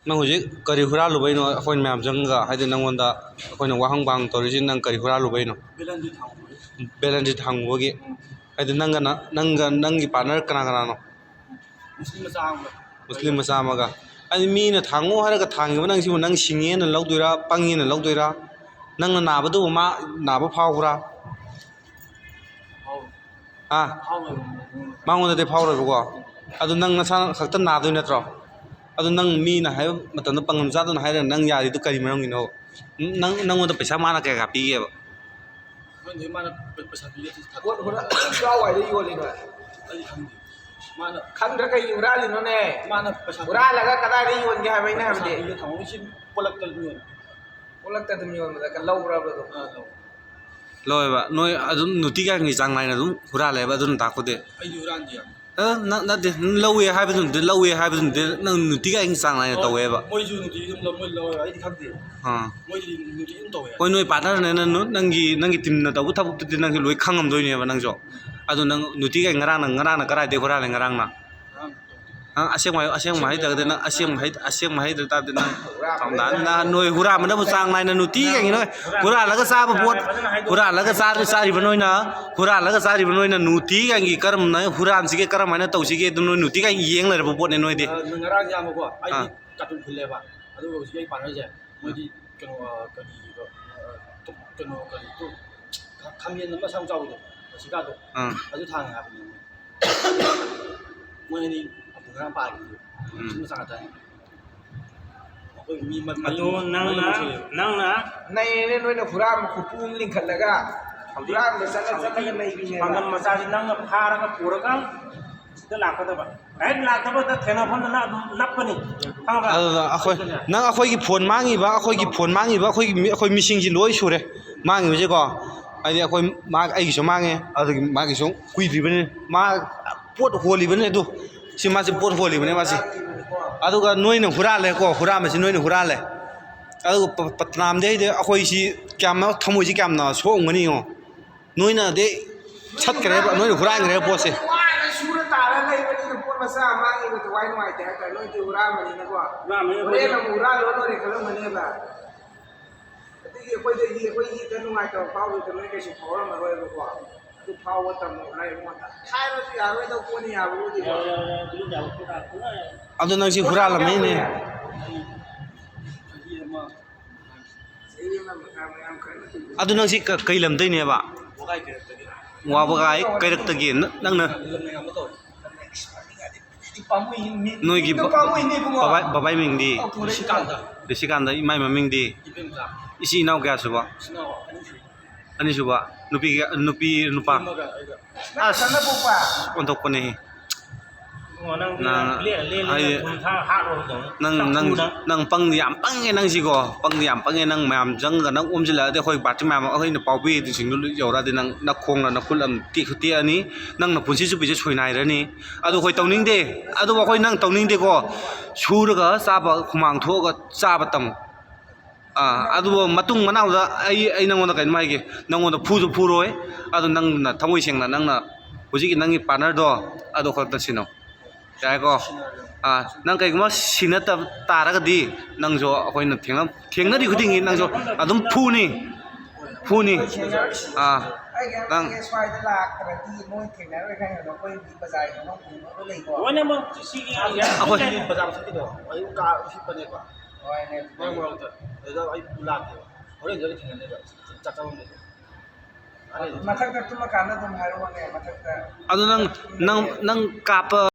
Nang hujik kari hura lubai no akoin map jangga haide nangonda akoin wahang bang torijin nang kari hura lubai no belanji thang bogi haide nangi partner kana no muslim masa amaga ani mi na thango haraga thangi nang sibu nang singe na lawdoira pangi na lawdoira nang na nabadu ma naba phawra mangonda de phawra go adu nang nasa khakta nadoi natro adu nang mi na hay matanda pangam sa na hay nang yari tu kari marang gino nang wada pesa mana kaya kapi ge ba khăn ra cái ura liền nó nè ura là cái kada đi yuan cái hai bên này hai bên đấy polak tận yuan mà cái lâu ra rồi loi ba noi adun nuti ga ngi chang lai na dum hura le ba adun ta ko de na de lowe hai ba dun de lowe hai ba dun de nang nuti ga ngi chang lai na to we ba moi ju nuti dum lo moi lo ai di kham de moi ju nuti dum to we koi noi partner ne na nangi tim na tabu thabu ti nang loi khangam doi ne ba nang jo adu nang nuti ga ngarang na kara de hura le ngarang na aseng mai da de na aseng mai da ta de na tam dan na noi hura ma na bu chang lai na nuti ga ngi noi hura la ga sa ba bot hura la ga sa ri ba noi na hura la ga sa ri ba noi na nuti ga ngi karam na hura am sige karam mai na tau sige du noi nuti ga yeng la ba bot ne noi de ngarang ya ma ko ai di katun phule ba adu go sige partner je moi di kano ka di tu kham yen ma sang jao de siga do adu thang ha moi ni nang pa ni sang ta mi man nang na nei ne noi na phura ma khu pum ling khat laga phura ma sa ka nei bi ne pangan masa ji nang phara ka pura ka sida lak ta ba ai lak ta ba ta thena phon na lap pa ni phang ba akhoi nang akhoi gi phone mangi ba akhoi missing ji loi sure mangi je ko ai akhoi ma ai gi so mangi adu ma gi so kui bi bane ma pot holi bane du si ma si pot holi bane ma si adu ga noi na hura le ko hura ma si noi na hura le adu patnam de akhoi si kyam na thamoi si kyam na so ngani yo noi na de chat kare ba noi hura ngare po se sura ta la nei ba ni pot ma sa ma ngi ko wai noi te ka noi te hura ma ni na ko ne na hura lo no re ka lo ma ne ba ti ko de yi ta nu ngai ta pa wi ta noi ke si phora ma roi ko tu phao wa ta mo nai mo ta khai ro ti ya ro ta ko ni ya ro ti adu nang si hura la mai ne adu nang si kai lam dai ne ba wa ba gai kai rak ta gi nang na noi gi ba bai ming di desikanda mai ma ming di isi nau kya suba ani suba nupi nupa as untuk ko ne nang pang yam pang nge nang si ko pang yam pang nge nang mam jang ga nang umjila de khoi bat ma ma khoi na pau bi ti sing lu yora de nang na khong na kulam ti khuti ani nang na punsi su bi je choi nai ra ni adu khoi tawning de adu ba khoi nang tawning de ko sur ga sa ba khumang tho ga sa ba tam adu matung manau da ai nang on da kai mai ge nang on da phu ju phu roi adu nang na thamoi seng na nang na hujiki nang gi partner do adu khot ta sino cái ko nang kai ma sina ta tara ga di nang jo akoi na theng na di khuding nang jo adum phu ni nang swai ta la ka ti moi theng na roi khai no ko bi bazai no ko lei ko wana mo si gi ya akoi bazar sa ti do ai ka si pa ne ko oi ne mai mo ta da ai pula ke ore jo theng ne ba cha cha ne mathak ta tuma kana tum haro ne mathak ta adu nang kap